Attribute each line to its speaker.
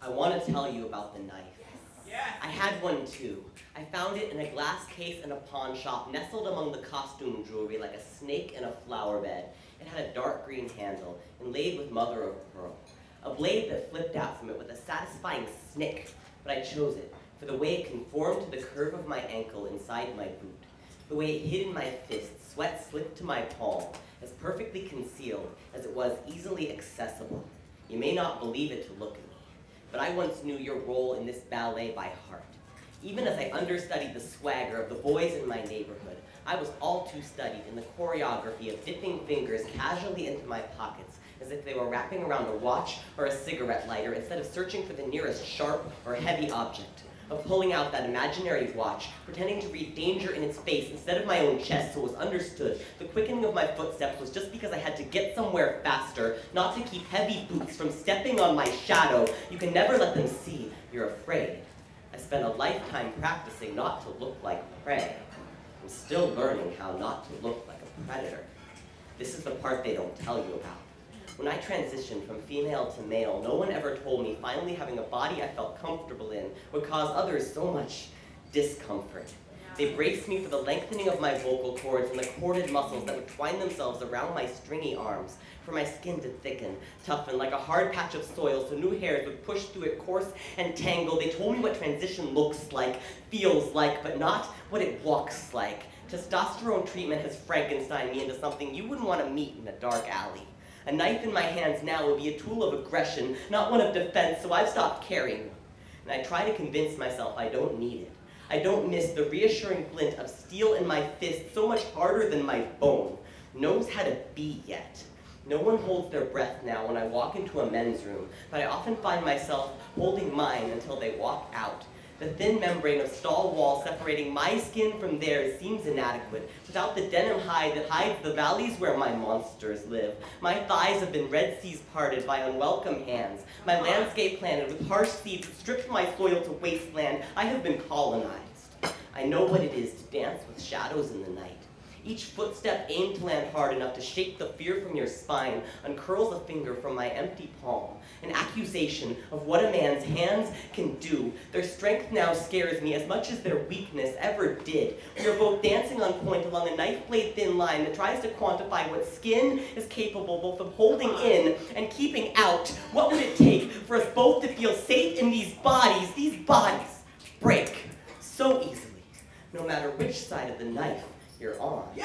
Speaker 1: I want to tell you about the knife.
Speaker 2: Yes.
Speaker 1: I had one too. I found it in a glass case in a pawn shop, nestled among the costume jewelry like a snake in a flower bed. It had a dark green handle, inlaid with mother of pearl. A blade that flipped out from it with a satisfying snick, but I chose it, for the way it conformed to the curve of my ankle inside my boot. The way it hid in my fist, sweat slipped to my palm, as perfectly concealed as it was easily accessible. You may not believe it to look at me, but I once knew your role in this ballet by heart. Even as I understudied the swagger of the boys in my neighborhood, I was all too studied in the choreography of dipping fingers casually into my pockets, as if they were wrapping around a watch or a cigarette lighter instead of searching for the nearest sharp or heavy object, of pulling out that imaginary watch, pretending to read danger in its face instead of my own chest so it was understood the quickening of my footsteps was just because I had to get somewhere faster, not to keep heavy boots from stepping on my shadow. You can never let them see you're afraid. I spent a lifetime practicing not to look like prey. I'm still learning how not to look like a predator. This is the part they don't tell you about. When I transitioned from female to male, no one ever told me finally having a body I felt comfortable in would cause others so much discomfort. They braced me for the lengthening of my vocal cords and the corded muscles that would twine themselves around my stringy arms, for my skin to thicken, toughen like a hard patch of soil so new hairs would push through it coarse and tangled. They told me what transition looks like, feels like, but not what it walks like. Testosterone treatment has Frankensteined me into something you wouldn't want to meet in a dark alley. A knife in my hands now will be a tool of aggression, not one of defense, so I've stopped carrying one. And I try to convince myself I don't need it. I don't miss the reassuring glint of steel in my fist so much harder than my bone knows how to be yet. No one holds their breath now when I walk into a men's room, but I often find myself holding mine until they walk out. The thin membrane of stall wall separating my skin from theirs seems inadequate. Without the denim hide that hides the valleys where my monsters live, my thighs have been red seas parted by unwelcome hands. My landscape planted with harsh seeds that stripped my soil to wasteland. I have been colonized. I know what it is to dance with shadows in the night. Each footstep aimed to land hard enough to shake the fear from your spine uncurls a finger from my empty palm, an accusation of what a man's hands can do. Their strength now scares me as much as their weakness ever did. We are both dancing on point along a knife blade thin line that tries to quantify what skin is capable both of holding in and keeping out. What would it take for us both to feel safe in these bodies? These bodies break so easily, no matter which side of the knife you're on. Yeah!